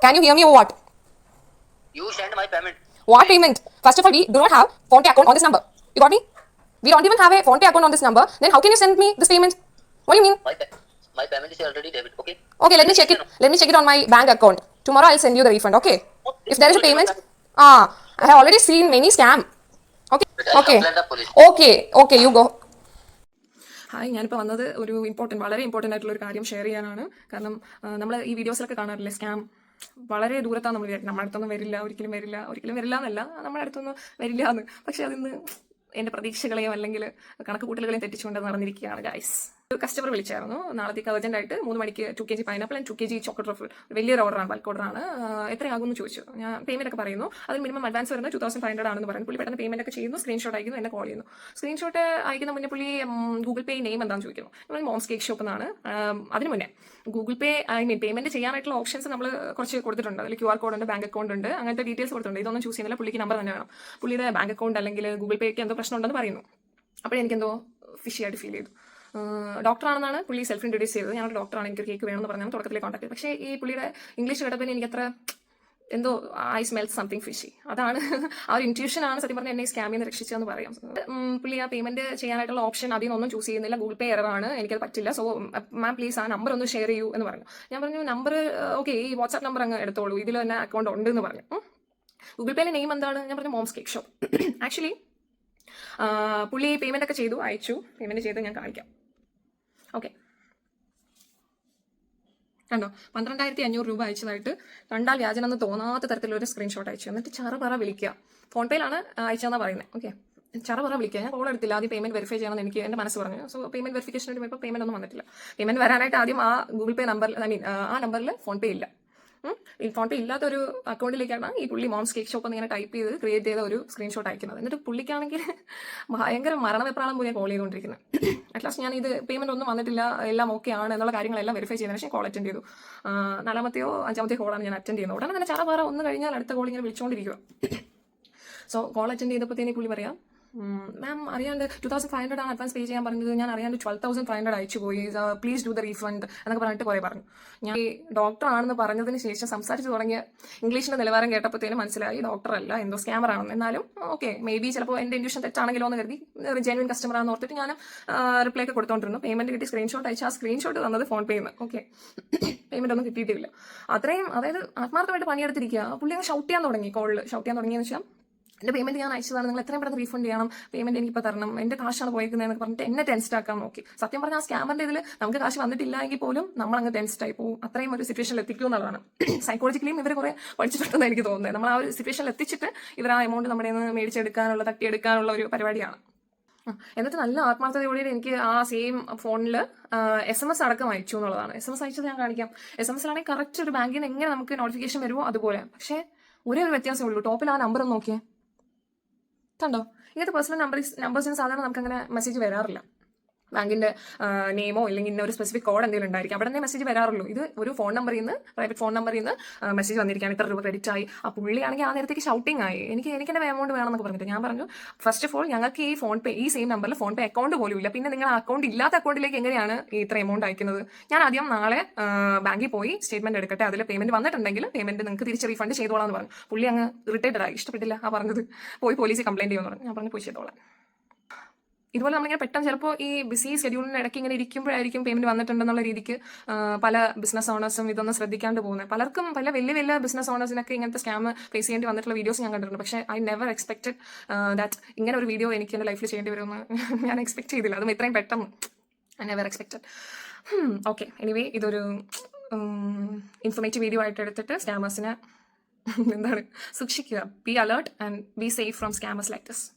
Can you hear me or what? You send my payment. What payment? First of all, we do not have PhonePe account on this number. You got me? We don't even have a PhonePe account on this number. Then how can you send me this payment? What do you mean? My payment is already debit. Okay. Okay, let me check it. Let me check it on my bank account. Tomorrow I'll send you the refund. Okay. If there is a payment, I have already seen many scam. Okay. Okay. Okay. Okay. You go. Hi, ഞാനിപ്പോൾ വന്നത് ഒരു വളരെ important ആയിട്ടുള്ള ഒരു കാര്യം share ചെയ്യാനാണ്. കാരണം നമ്മൾ ഈ വീഡിയോസിലൊക്കെ കാണാറില്ലേ സ്കാം, വളരെ ദൂരത്താണ് നമ്മൾ വിചാരിക്കും നമ്മുടെ അടുത്തൊന്നും വരില്ല, ഒരിക്കലും വരില്ല എന്നല്ല, നമ്മുടെ അടുത്തൊന്നും വരില്ല എന്ന്. പക്ഷെ അതിന്ന് എൻ്റെ പ്രതീക്ഷകളെയും അല്ലെങ്കിൽ കണക്ക് കൂട്ടലുകളെയും തെറ്റിച്ചുകൊണ്ട് നടന്നിരിക്കുകയാണ് ഗൈസ്. ഒരു കസ്റ്റമർ വിളിച്ചായിരുന്നു നാളത്തേക്ക് അർജന്റായിട്ട് 3 മണിക്ക് 2 kg pineapple and 2 kg chocolate truffle, വലിയൊരു ഓർഡറാണ്, ബൾക്ക് ഓർഡറാണ്. എത്രയാകുമെന്ന് ചോദിച്ചു. ഞാൻ പേയ്മെന്റ് ഒക്കെ പറയുന്നു. അതിന് മിനിമം അഡ്വാൻസ് വരുന്നത് 2500 ആണെന്ന് പറയുന്നു. പുള്ളി പെട്ടെന്ന് പേയ്മെന്റ് ഒക്കെ ചെയ്യുന്നു, സ്ക്രീൻഷോട്ട് അയക്കുന്നു, എന്നെ കോൾ ചെയ്യുന്നു. സ്ക്രീൻഷോട്ട് അയക്കുന്ന മുന്നേ പുള്ളി ഗൂഗിൾ പേ നെയിം എന്താണെന്ന് ചോദിക്കുന്നു. നമ്മൾ മോംസ് കേക്ക് ഷോപ്പ് എന്നാണ്. അതിന് മുന്നേ ഗൂഗിൾ പേ പേയ്മെന്റ് ചെയ്യാനായിട്ടുള്ള ഓപ്ഷൻസ് നമ്മൾ കുറച്ച് കൊടുത്തിട്ടുണ്ട്. അതിൽ QR കോഡ് ഉണ്ട്, ബാങ്ക് അക്കൗണ്ട് ഉണ്ട്, അങ്ങനത്തെ ഡീറ്റെയിൽസ് കൊടുത്തിട്ടുണ്ട്. ഇതൊന്നും ചൂസ് ചെയ്യുന്നില്ല, പുള്ളിക്ക് നമ്പർ തന്നെ വേണം. പുള്ളിയുടെ ബാങ്ക് അക്കൗണ്ട് അല്ലെങ്കിൽ ഗൂഗിൾ പേക്ക് എന്തോ പ്രശ്നം ഉണ്ടെന്ന് പറയുന്നു. അപ്പോഴെനിക്കെന്തോ ഫിഷി ആയിട്ട് ഫീൽ ചെയ്തു. ഡോക്ടറാണെന്നാണ് പുള്ളി സെൽഫ് ഇൻട്രൊഡ്യൂസ് ചെയ്തത്. ഞങ്ങളുടെ ഡോക്ടറാണ്, എനിക്ക് കേക്ക് വേണമെന്ന് പറഞ്ഞാൽ തുടക്കത്തിലെ കോൺടാക്ട് ചെയ്തത്. പക്ഷേ ഈ പുള്ളിയുടെ ഇംഗ്ലീഷ് കേട്ടപ്പോൾ എനിക്ക് അത്ര എന്തോ ഐ സ്മെൽ സംതിങ് ഫിഷി. അതാണ് ആ ഒരു ഇൻറ്റ്യൂഷനാണ് സത്യം പറഞ്ഞാൽ എന്നെ സ്കാമിൽ നിന്ന് രക്ഷിച്ചതെന്ന് പറയാം. പുള്ളി ആ പേയ്മെന്റ് ചെയ്യാനായിട്ടുള്ള ഓപ്ഷൻ അതിൽ നിന്നൊന്നും ചൂസ് ചെയ്യുന്നില്ല. ഗൂഗിൾ പേ എററാണ്, എനിക്കത് പറ്റില്ല. സോ മാം പ്ലീസ് ആ നമ്പർ ഒന്ന് ഷെയർ ചെയ്യൂ എന്ന് പറഞ്ഞു. ഞാൻ പറഞ്ഞു നമ്പർ ഓക്കെ, ഈ വാട്സാപ്പ് നമ്പർ അങ്ങ് എടുത്തോളൂ, ഇതിൽ തന്നെ അക്കൗണ്ട് ഉണ്ട് എന്ന് പറഞ്ഞു. ഗൂഗിൾ പേയിലെ നെയിം എന്താണ്? ഞാൻ പറഞ്ഞു മോംസ് കേക്ക് ഷോപ്പ്. ആക്ച്വലി പുള്ളി പേയ്മെന്റ് ഒക്കെ ചെയ്തു, അയച്ചു. പേയ്മെന്റ് ചെയ്ത് ഞാൻ കാണിക്കാം. ഓക്കെ, കണ്ടോ, 12,500 രൂപ അയച്ചതായിട്ട് കണ്ടാൽ വ്യാജനെന്ന് തോന്നാത്ത തരത്തിലൊരു സ്ക്രീൻഷോട്ട് അയച്ചു. എന്നിട്ട് ചറപറ വിളിക്കുക. ഫോൺ പേയിലാണ് അയച്ചതെന്നാണ് പറയുന്നത്. ഓക്കെ, ചറപറ വിളിക്കുക. ഞാൻ കോൾ എടുത്തില്ല. ആദ്യം പേയ്മെന്റ് വെരിഫൈ ചെയ്യണമെന്ന് എനിക്ക് എൻ്റെ മനസ്സ് പറഞ്ഞു. സോ പേയ്മെന്റ് വെരിഫിക്കേഷന് വേണ്ടി പോയപ്പോൾ പേയ്മെന്റ് ഒന്നും വന്നിട്ടില്ല. പേയ്മെന്റ് വരാനായിട്ട് ആദ്യം ആ ഗൂഗിൾ പേ നമ്പറിൽ ആ നമ്പറിൽ ഫോൺ പേ ഇല്ല. ഫോൺ പേ ഇല്ലാത്തൊരു അക്കൗണ്ടിലേക്കാണ് ഈ പുള്ളി മോംസ് കേക്ക് ഷോപ്പ് എന്ന് ഇങ്ങനെ ടൈപ്പ് ചെയ്ത് ക്രിയേറ്റ് ചെയ്ത ഒരു സ്ക്രീൻഷോട്ട് അയക്കുന്നത്. എന്നിട്ട് പുള്ളിക്കാണെങ്കിൽ ഭയങ്കര മരണവെപ്രാളം പോലെ കോൾ ചെയ്തുകൊണ്ടിരിക്കുന്നത്. അറ്റ്ലാസ്റ്റ് ഞാൻ ഇത് പേയ്മെന്റ് ഒന്നും വന്നിട്ടില്ല, എല്ലാം ഓക്കെ ആണ് എന്നുള്ള കാര്യങ്ങളെല്ലാം വെരിഫൈ ചെയ്തതിന് ശേഷം കോൾ അറ്റൻഡ് ചെയ്തു. 4-മത്തെയോ 5-മത്തെയോ കോളാണ് ഞാൻ അറ്റൻഡ് ചെയ്യുന്നത്. ഉടനെ തന്നെ ചറപാറ ഒന്ന് കഴിഞ്ഞാൽ അടുത്ത കോൾ ഇങ്ങനെ വിളിച്ചുകൊണ്ടിരിക്കുക. സോ കോൾ അറ്റൻഡ് ചെയ്തപ്പോഴത്തേന് പുള്ളി പറയാം, മാം അറിയാണ്ട് 2500 ആണ് അഡ്വാൻസ് പേ ചെയ്യാൻ പറഞ്ഞത്, ഞാൻ അറിയാണ്ട് 12,500 അയച്ചു പോയി, പ്ലീസ് ഡു ദ റീഫണ്ട് എന്നൊക്കെ പറഞ്ഞിട്ട് കുറേ പറഞ്ഞു. ഞാൻ ഈ ഡോക്ടർ ആണെന്ന് പറഞ്ഞതിന് ശേഷം സംസാരിച്ച് തുടങ്ങിയ ഇംഗ്ലീഷിന്റെ നിലവാരം കേട്ടപ്പോഴത്തേനും മനസ്സിലായി ഡോക്ടർ അല്ല, എന്തോ സ്കാമർ ആണെന്ന്. എന്നാലും ഓക്കെ, മേ ബി ചിലപ്പോൾ എൻ്റെ ഇൻഡ്യൂഷൻ തെറ്റാണെങ്കിലോ എന്ന് കരുതി ജെന്യൂൻ കസ്റ്റമർ ആണെന്ന് ഓർത്തിട്ട് ഞാൻ റിപ്ലൈ ഒക്കെ കൊടുത്തോണ്ടിരുന്നു. പേയ്മെന്റ് കിട്ടി, സ്ക്രീൻഷോട്ട് അയച്ചു. ആ സ്ക്രീൻഷോട്ട് തന്നത് ഫോൺ പേ നിന്ന്. ഓക്കെ, പേയ്മെന്റ് ഒന്നും കിട്ടിയിട്ടില്ല. അത്രയും, അതായത് ആത്മാർത്ഥമായിട്ട് പണിയെടുത്തിരിക്കുക. പുള്ളി അങ്ങ് ഷൗട്ട് ചെയ്യാൻ തുടങ്ങി, കോളിൽ ഷൗട്ട് ചെയ്യാൻ തുടങ്ങിയെന്ന് വെച്ചാൽ എൻ്റെ പേയ്മെന്റ് ഞാൻ അയച്ചതാണ്, നിങ്ങൾ എത്രയും പെട്ടെന്ന് റീഫണ്ട് ചെയ്യണം, പേയ്മെന്റ് എനിക്കിപ്പോൾ തരണം, എൻ്റെ കാശാണ് പോയിരിക്കുന്നതെന്ന് പറഞ്ഞിട്ട് എന്നെ ടെൻസ്ഡ് ആക്കാൻ നോക്കി. സത്യം പറഞ്ഞാൽ ആ സ്കാമറിന്റെ ഇതിൽ നമുക്ക് കാശ് വന്നിട്ടില്ല എങ്കിൽ പോലും നമ്മൾ അങ്ങ് ടെൻസ്ഡ് ആയി പോകും. അത്രയും ഒരു സിറ്റുവേഷനിൽ എത്തിക്കും എന്നുള്ളതാണ്. സൈക്കോളജിക്കലിയും ഇവർ കുറെ പഠിച്ചിട്ടുണ്ടെന്ന് എനിക്ക് തോന്നുന്നത്. നമ്മൾ ആ ഒരു സിറ്റുവേഷനിൽ എത്തിച്ചിട്ട് ഇവർ ആ എമൗണ്ട് നമ്മുടെ നിന്ന് മേടിച്ചെടുക്കാനുള്ള, തട്ടിയെടുക്കാനുള്ള ഒരു പരിപാടിയാണ്. എന്നിട്ട് നല്ല ആത്മാർത്ഥതയോടെ എനിക്ക് ആ സെയിം ഫോണിൽ SMS അടക്കം അയച്ചു എന്നുള്ളതാണ്. SMS അയച്ചത് ഞാൻ കാണിക്കാം. SMS ആണെങ്കിൽ കറക്റ്റ് ഒരു ബാങ്കിൽ നിന്ന് എങ്ങനെ നമുക്ക് നോട്ടിഫിക്കേഷൻ വരുമോ അതുപോലെ. പക്ഷേ ഒരേ ഒരു വ്യത്യാസമേ ഉള്ളൂ, ടോപ്പിൽ ആ നമ്പർ ഒന്ന് നോക്കിയേ, കണ്ടോ? ഇങ്ങനത്തെ പേഴ്സണൽ നമ്പേഴ്സിന് സാധാരണ നമുക്ക് അങ്ങനെ മെസ്സേജ് വരാറില്ല. ബാങ്കിന്റെ നെയിമോ ഇല്ലെങ്കിൽ ഇന്ന ഒരു സ്പെസിഫിക് കോഡ് എന്തെങ്കിലും ഉണ്ടായിരിക്കും, അവിടെ നിന്ന് മെസ്സേജ് വരാറുള്ളൂ. ഇത് ഒരു ഫോൺ നമ്പറിൽ നിന്ന്, പ്രൈവറ്റ് ഫോൺ നമ്പറിൽ നിന്ന് മെസ്സേജ് വന്നിരിക്കുകയാണ്, ഇത്ര രൂപ ക്രെഡിറ്റ് ആയി. ആ പുള്ളിയാണെങ്കിൽ ആ നേരത്തേക്ക് ഷൗട്ടിങ് ആയി, എനിക്ക് എൻ്റെ എമൗണ്ട് വേണമെന്നൊക്കെ പറഞ്ഞിട്ട്. ഞാൻ പറഞ്ഞു, ഫസ്റ്റ് ഓഫ് ഓൾ ഞങ്ങൾക്ക് ഈ ഫോൺ പേ, ഈ സെയിം നമ്പറിൽ ഫോൺ പേ അക്കൗണ്ട് പോലും ഇല്ല, പിന്നെ നിങ്ങൾ അക്കൗണ്ട് ഇല്ലാത്ത അക്കൗണ്ടിലേക്ക് എങ്ങനെയാണ് ഇത്ര എമൗണ്ട് അയക്കുന്നത്? ഞാൻ ആദ്യം നാളെ ബാങ്കിൽ പോയി സ്റ്റേറ്റ്മെന്റ് എടുക്കട്ടെ, അതിൽ പേയ്മെന്റ് വന്നിട്ടുണ്ടെങ്കിൽ പേയ്മെന്റ് നിങ്ങൾക്ക് തിരിച്ച് റീഫണ്ട് ചെയ്തോളാം എന്ന് പറഞ്ഞു. പുള്ളി അങ്ങ് ഇറിറ്റേറ്റഡ് ആയി, ഇഷ്ടപ്പെട്ടില്ല ആ പറഞ്ഞത്. പോയി പോലീസിൽ കംപ്ലൈന്റ് ചെയ്യുമെന്ന് പറഞ്ഞു. ഞാൻ പറഞ്ഞു പോയി ചെയ്തോളാം. ഇതുപോലെ നമ്മളിങ്ങനെ പെട്ടെന്ന് ചിലപ്പോൾ ഈ ബിസി ഷെഡ്യൂളിന് ഇടയ്ക്ക് ഇങ്ങനെ ഇരിക്കുമ്പോഴായിരിക്കും പേയ്മെന്റ് വന്നിട്ടുണ്ടെന്നുള്ള രീതിക്ക് പല ബിസിനസ് ഓണേഴ്സും ഇതൊന്നും ശ്രദ്ധിക്കാണ്ട് പോകുന്നത്. പലർക്കും വലിയ ബിസിനസ് ഓണേഴ്സിനൊക്കെ ഇങ്ങനത്തെ സ്കാം ഫേസ് ചെയ്യേണ്ടി വന്നിട്ടുള്ള വീഡിയോസ് ഞാൻ കണ്ടിട്ടുണ്ട്. പക്ഷേ ഐ നെവർ എക്സ്പെക്റ്റഡ് ദാറ്റ് ഇങ്ങനെ ഒരു വീഡിയോ എനിക്ക് എൻ്റെ ലൈഫിൽ ചെയ്യേണ്ടി വരുമെന്ന് ഞാൻ എക്സ്പെക്ട് ചെയ്തില്ല, അതും ഇത്രയും പെട്ടെന്ന്. I never expected. Okay, anyway ഇതൊരു ഇൻഫോർമേറ്റീവ് വീഡിയോ ആയിട്ട് എടുത്തിട്ട് സ്കാമേഴ്സിനെ എന്താണ് സൂക്ഷിക്കുക. B alert and be safe from scammers like this.